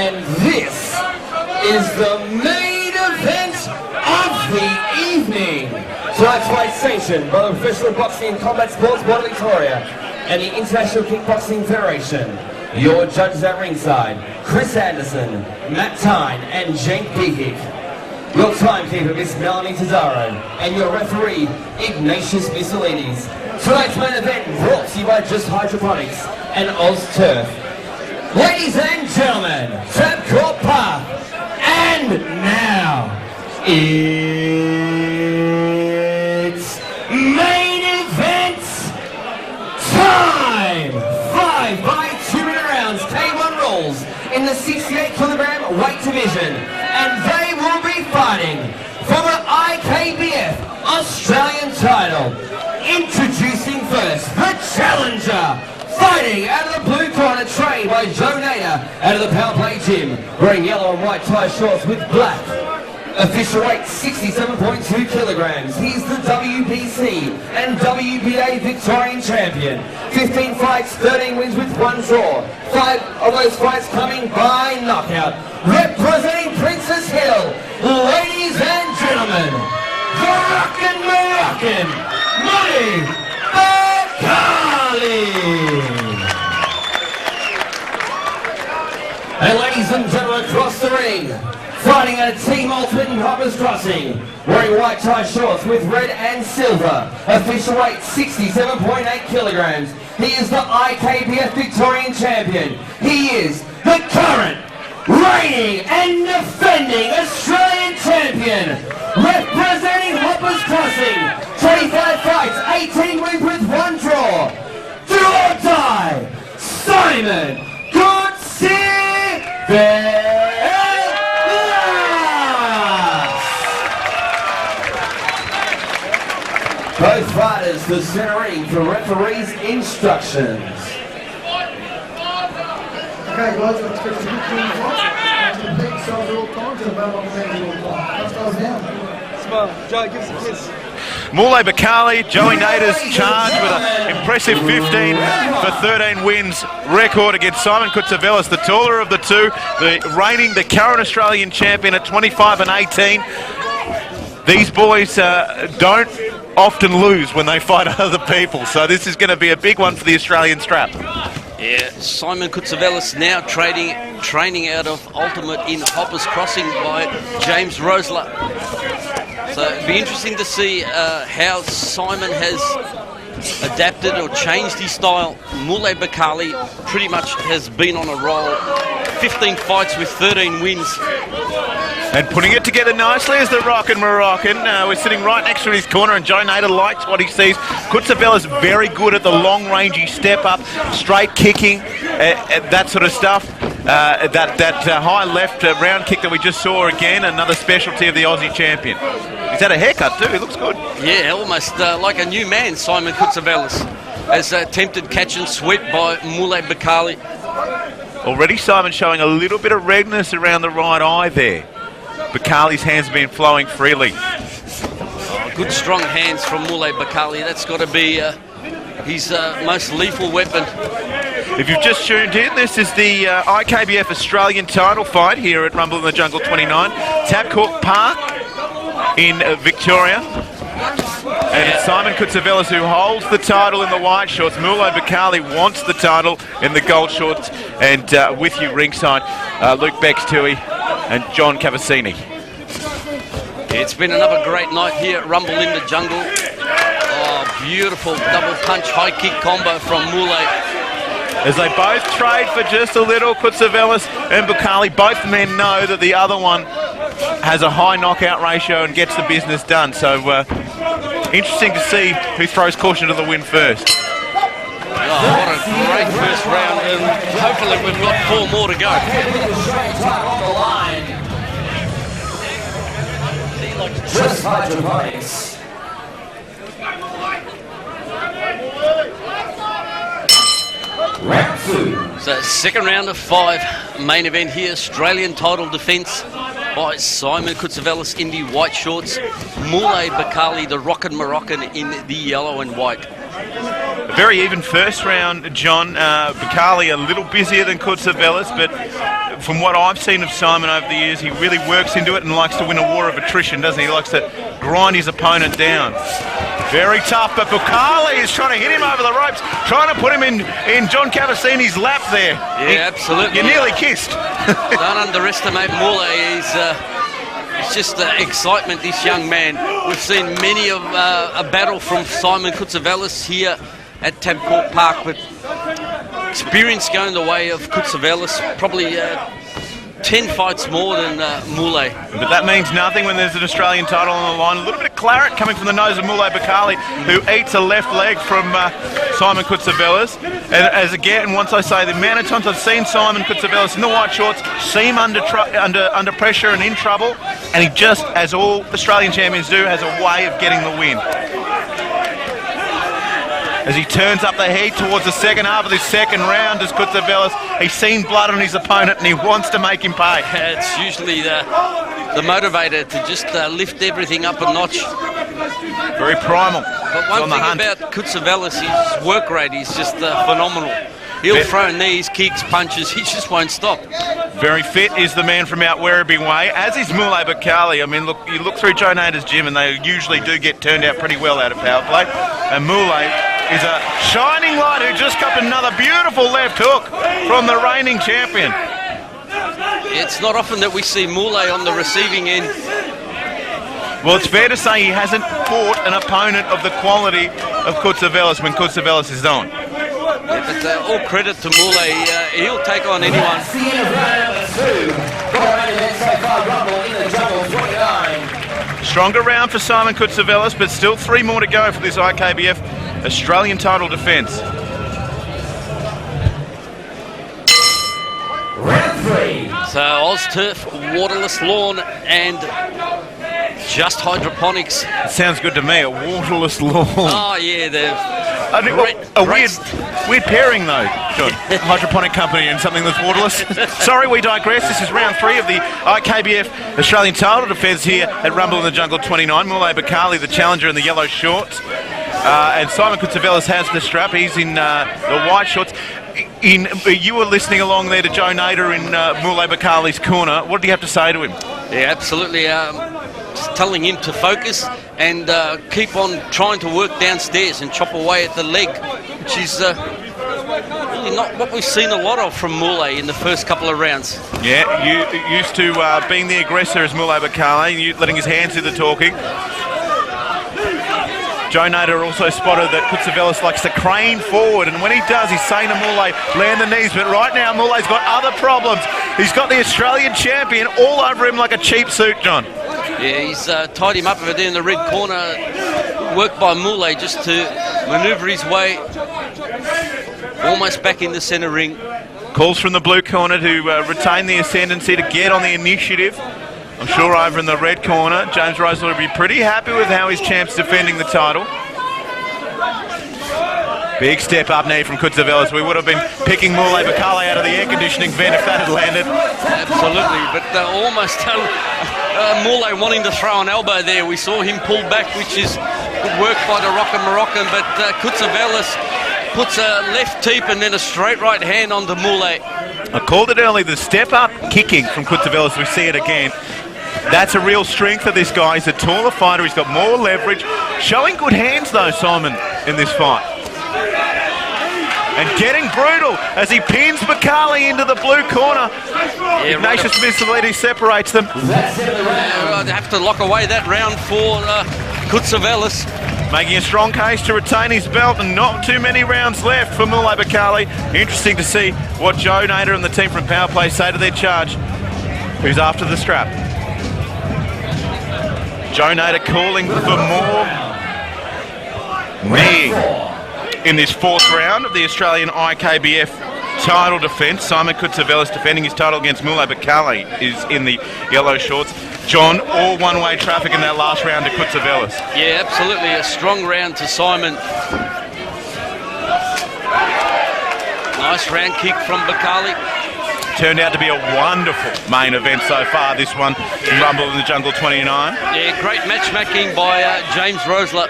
And this is the main event of the evening. Tonight's fight sanctioned by the Professional Boxing and Combat Sports Board of Victoria and the International Kickboxing Federation. Your judges at ringside, Chris Anderson, Matt Tyne, and Jake Behick. Your timekeeper, Miss Melanie Tazaro, and your referee, Ignatius Missolidis. Tonight's main event brought to you by Just Hydroponics and Oz Turf. Ladies and gentlemen, Tabcorp Park, and now it's main event time! 5 by 2-minute rounds, K1 rules in the 68-kilogram weight division, and they will be fighting for the IKBF Australian title. Introducing first, the challenger, fighting out of the blue corner, trained by Joe Nader out of the Power Play Gym, wearing yellow and white tie shorts with black. Official weight 67.2 kilograms. He's the WBC and WBA Victorian champion. 15 fights, 13 wins with 1 draw. 5 of those fights coming by knockout. Representing Princess Hill, ladies and gentlemen, the Rockin' Moroccan, Moulay Bekkali. And ladies and gentlemen, across the ring, fighting at a team ultimate in Hoppers Crossing, wearing white tie shorts with red and silver. Official weight 67.8 kilograms. He is the IKBF Victorian champion. He is the current, reigning and defending Australian champion. Representing Hoppers Crossing, 25 fights, 18 wins with 1 draw. Do or die, Simon Coutsouvelis. Both fighters to center ring for referees' instructions. Okay guys, let's get some good teams on. Compete sides all times and about on the all time. Let's go now. Smile. Joe, give us a kiss. Moulay Bekkali, Joey Nader's charged with an impressive 15 for 13 wins record against Simon Coutsouvelis, the taller of the two, the current Australian champion at 25 and 18. These boys don't often lose when they fight other people, so this is going to be a big one for the Australian strap. Yeah, Simon Coutsouvelis now training out of Ultimate in Hoppers Crossing by James Rosler. So it'd be interesting to see how Simon has adapted or changed his style. Moulay Bekkali pretty much has been on a roll. 15 fights with 13 wins. And putting it together nicely is the Rockin' Moroccan. We're sitting right next to his corner, and Joe Nader likes what he sees. Coutsouvelis very good at the long-rangey step-up, straight kicking, that sort of stuff. That high left round kick that we just saw again, another specialty of the Aussie champion. He's had a haircut too, he looks good. Yeah, almost like a new man, Simon Coutsouvelis, as attempted catch and sweep by Moulay Bekkali. Already Simon showing a little bit of redness around the right eye there. Bekkali's hands have been flowing freely. Oh, good strong hands from Moulay Bekkali. That's got to be his most lethal weapon. If you've just tuned in, this is the IKBF Australian title fight here at Rumble in the Jungle 29. Tabcorp Park in Victoria. And it's Simon Coutsouvelis who holds the title in the white shorts. Moulay Bekkali wants the title in the gold shorts. And with you ringside, Luke Beckstui and John Cavassini. It's been another great night here at Rumble in the Jungle. Oh, beautiful double punch high kick combo from Moulay. As they both trade for just a little, Coutsouvelis and Bekkali, both men know that the other one has a high knockout ratio and gets the business done. So interesting to see who throws caution to the wind first. Oh, what a great first round, and hopefully we've got 4 more to go. Just Hydroponics. Round 2. So second round of 5, main event here, Australian title defence by Simon Coutsouvelis in the white shorts, Moulay Bekkali, the Rockin' Moroccan, in the yellow and white. A very even first round, John. Bekkali a little busier than Coutsouvelis, but from what I've seen of Simon over the years, he really works into it and likes to win a war of attrition, doesn't he? He likes to grind his opponent down. Very tough, but Bekkali is trying to hit him over the ropes, trying to put him in John Cavassini's lap there. Yeah, absolutely. You nearly kissed. Don't underestimate Moulay. It's just excitement, this young man. We've seen many of a battle from Simon Coutsouvelis here at Tabcorp Park, but experience going the way of Coutsouvelis, probably 10 fights more than Moulay. But that means nothing when there's an Australian title on the line. A little bit of claret coming from the nose of Moulay Bekkali, who eats a left leg from Simon Coutsouvelis. And as again, once I say, the amount of times I've seen Simon Coutsouvelis in the white shorts seem under pressure and in trouble, and he just, as all Australian champions do, has a way of getting the win. As he turns up the heat towards the second half of this second round, as Coutsouvelis, he's seen blood on his opponent and he wants to make him pay. It's usually the motivator to just lift everything up a notch. Very primal. But one thing about Coutsouvelis, his work rate is just phenomenal. He'll throw knees, kicks, punches, he just won't stop. Very fit is the man from out Werribee Way, as is Moulay Bekkali. I mean, look, you look through Joe Nader's gym and they usually do get turned out pretty well out of power play. And Moulay is a shining light who just got another beautiful left hook from the reigning champion. It's not often that we see Moulay on the receiving end. Well, it's fair to say he hasn't fought an opponent of the quality of Coutsouvelis when Coutsouvelis is on. Yeah, but all credit to Moulay. He'll take on anyone. That's the end of round number 2. For our main event so far, Rumble in the Jungle 29. Stronger round for Simon Coutsouvelis, but still 3 more to go for this IKBF Australian title defence. Round 3. So Ozturf, waterless lawn, and just hydroponics. It sounds good to me, a waterless lawn. Oh yeah, A weird pairing though, John. Hydroponic company and something that's waterless. Sorry, we digress. This is round 3 of the IKBF Australian title defence here at Rumble in the Jungle 29. Moulay Bekkali, the challenger in the yellow shorts. And Simon Coutsouvelis has the strap. He's in the white shorts. You were listening along there to Joe Nader in Moulay Bekkali's corner. What did you have to say to him? Yeah, absolutely. Just telling him to focus and keep on trying to work downstairs and chop away at the leg, which is really not what we've seen a lot of from Moulay in the first couple of rounds. Yeah, you used to being the aggressor as Moulay Bekkali, you letting his hands do the talking. Joe Nader also spotted that Coutsouvelis likes to crane forward, and when he does, he's saying to Moulay, land the knees. But right now, Moulay's got other problems. He's got the Australian champion all over him like a cheap suit, John. Yeah, he's tied him up over there in the red corner. Worked by Moulay just to manoeuvre his way almost back in the centre ring. Calls from the blue corner to retain the ascendancy, to get on the initiative. I'm sure over in the red corner, James Rosler will be pretty happy with how his champ's defending the title. Big step up knee from Coutsouvelis. We would have been picking Moulay Bekkali out of the air conditioning vent if that had landed. Absolutely, but almost Moulay wanting to throw an elbow there. We saw him pull back, which is good work by the Moroccan, but Coutsouvelis puts a left teep and then a straight right hand onto Moulay. I called it early, the step up kicking from Coutsouvelis. We see it again. That's a real strength of this guy. He's a taller fighter. He's got more leverage. Showing good hands, though, Simon, in this fight. And getting brutal as he pins Bekkali into the blue corner. Yeah, Ignatius Missoliti separates them. I'd have to lock away that round for Coutsouvelis. Making a strong case to retain his belt, and not too many rounds left for Moulay Bekkali. Interesting to see what Joe Nader and the team from Power Play say to their charge, who's after the strap. Joe Nader calling for more kneeing in this 4th round of the Australian IKBF title defence. Simon Coutsouvelis defending his title against Moulay Bekkali is in the yellow shorts. John, all one-way traffic in that last round to Coutsouvelis. Yeah, absolutely. A strong round to Simon. Nice round kick from Bekkali. Turned out to be a wonderful main event so far, this one, Rumble in the Jungle 29. Yeah, great matchmaking by James Rosler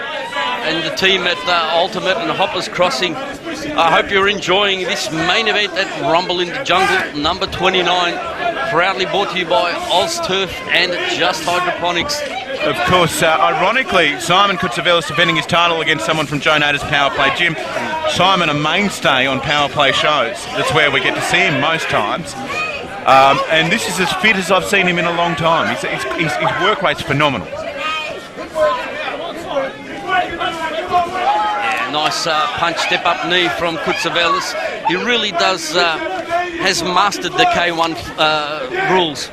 and the team at Ultimate and Hoppers Crossing. I hope you're enjoying this main event at Rumble in the Jungle, number 29, proudly brought to you by OzTurf and Just Hydroponics. Of course, ironically, Simon Coutsouvelis defending his title against someone from Joe Nader's Power Play Gym. Simon, a mainstay on Power Play shows. That's where we get to see him most times. And this is as fit as I've seen him in a long time. His work rate's phenomenal. Yeah, nice punch, step up knee from Coutsouvelis. He really does, has mastered the K1 rules.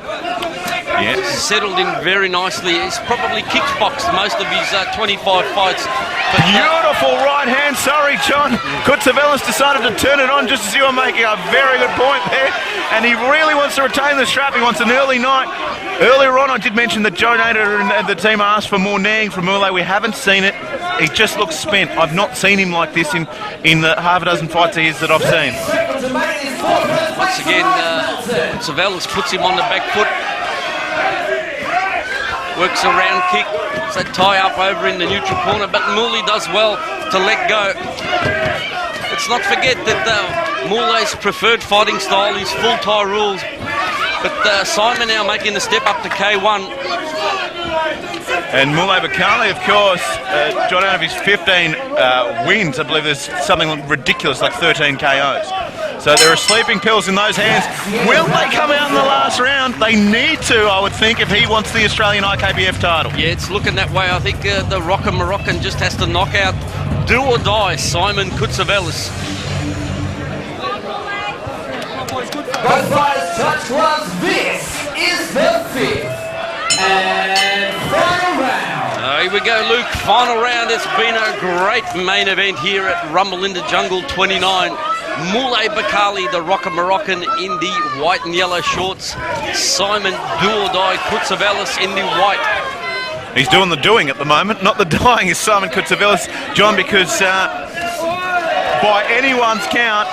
Yeah. Settled in very nicely. He's probably kickboxed most of his 25 fights. But Beautiful right hand, sorry John. Coutsouvelis decided to turn it on just as you were making a very good point there. And he really wants to retain the strap. He wants an early night. Earlier on I did mention that Joe Nader and the team asked for more kneeing from Moulay. We haven't seen it. He just looks spent. I've not seen him like this in the half a dozen fights he is that I've seen. once again, Coutsouvelis puts him on the back foot. Works a round kick, so tie up over in the neutral corner, but Moulay does well to let go. Let's not forget that Moulay's preferred fighting style is full tie rules, but Simon now making the step up to K1. And Moulay Bekkali, of course, John, out of his 15 wins, I believe there's something ridiculous like 13 KOs. So there are sleeping pills in those hands. Will they come out in the last round? They need to, I would think, if he wants the Australian IKBF title. Yeah, it's looking that way. I think the Rocker Moroccan just has to knock out, do or die, Simon Coutsouvelis. Both fighters touch gloves. This is the fifth and final round. Here we go, Luke. Final round. It's been a great main event here at Rumble in the Jungle 29. Moulay Bekkali, the Rocker Moroccan, in the white and yellow shorts. Simon do-or-die Coutsouvelis in the white. He's doing the doing at the moment, not the dying is Simon Coutsouvelis, John, because by anyone's count,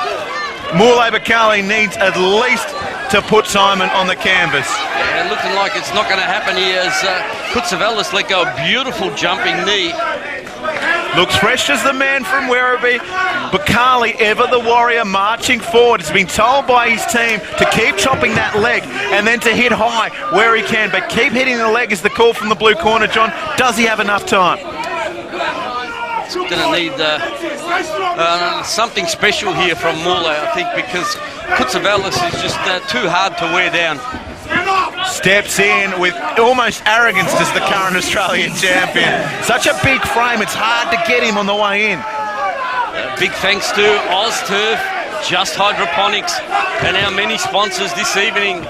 Moulay Bekkali needs at least to put Simon on the canvas. Yeah, looking like it's not going to happen here as Coutsouvelis let go a beautiful jumping knee. Looks fresh as the man from Werribee. Bekkali, ever the warrior, marching forward. Has been told by his team to keep chopping that leg and then to hit high where he can. But keep hitting the leg is the call from the blue corner, John. Does he have enough time? Going to need something special here from Moulay, I think, because Coutsouvelis is just too hard to wear down. Steps in with almost arrogance as the current Australian champion. Such a big frame, it's hard to get him on the way in. Big thanks to OzTurf, Just Hydroponics, and our many sponsors this evening.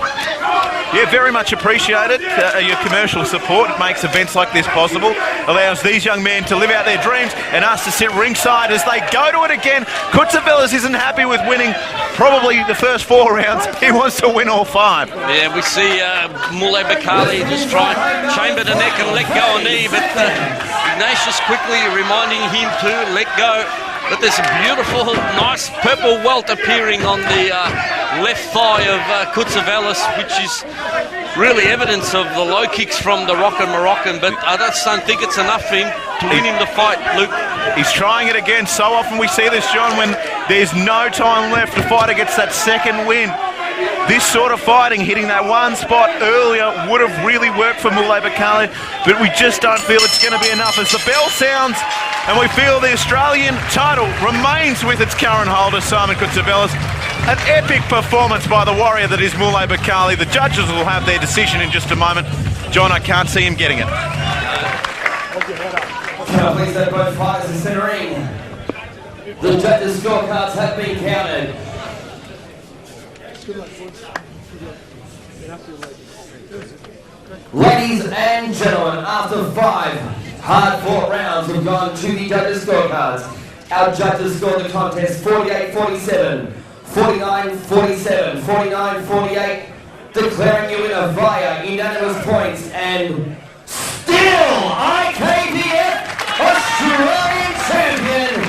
Yeah, very much appreciated. Your commercial support, it makes events like this possible, allows these young men to live out their dreams and us to sit ringside as they go to it again. Coutsouvelis isn't happy with winning probably the first 4 rounds. He wants to win all 5. Yeah, we see Moulay Bekkali just try chamber the neck and let go a knee, but Ignatius quickly reminding him to let go. But there's a beautiful, nice purple welt appearing on the left thigh of Coutsouvelis, which is really evidence of the low kicks from the Rocker Moroccan, but I just don't think it's enough for him to win him the fight, Luke. He's trying it again. So often we see this, John, when there's no time left, the fighter gets that second win. This sort of fighting, hitting that one spot earlier, would have really worked for Moulay Bekkali, but we just don't feel it's going to be enough as the bell sounds and we feel the Australian title remains with its current holder, Simon Coutsouvelis. An epic performance by the warrior that is Moulay Bekkali. The judges will have their decision in just a moment. John, I can't see him getting it. Please let both fighters in the ring. The judges' scorecards have been counted. Ladies and gentlemen, after 5 hard-fought rounds, we've gone to the judges' scorecards. Our judges scored the contest 48-47, 49-47, 49-48, declaring you winner via unanimous points and still IKBF Australian champion.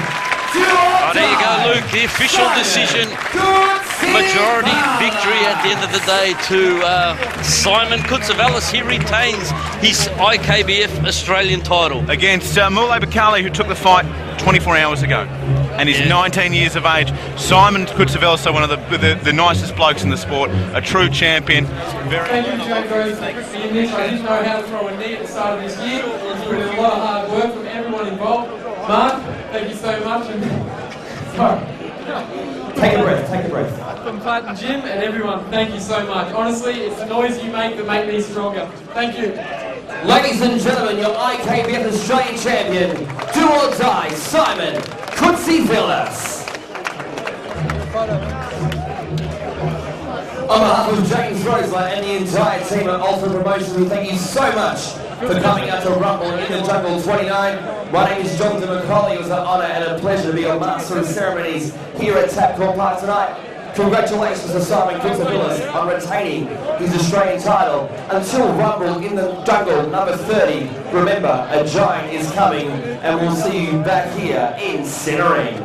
Oh, there you go, Luke. The official decision. majority victory at the end of the day to Simon Coutsouvelis. He retains his IKBF Australian title. Against Moulay Bekkali, who took the fight 24 hours ago. And he's 19 years of age. Simon Coutsouvelis, so one of the nicest blokes in the sport, a true champion. Thank you, James Rose, for fixing this. I didn't know how to throw a knee at the start of this year. It's been a lot of hard work from everyone involved. Mark, thank you so much. And sorry. Take a breath, take a breath. From Pat and Jim and everyone, thank you so much. Honestly, it's the noise you make that make me stronger. Thank you. Ladies and gentlemen, your IKBF Australian champion, do or die, Simon Coutsouvelis. On behalf of James Rosler and the entire team at Ultimate Promotions, we thank you so much for coming out to Rumble in the Jungle 29. My name is Moulay Bekkali. It was an honour and a pleasure to be your master of ceremonies here at Tabcorp Park tonight. Congratulations to Simon Coutsouvelis on retaining his Australian title. Until Rumble in the Jungle number 30, remember, a giant is coming, and we'll see you back here in Centering.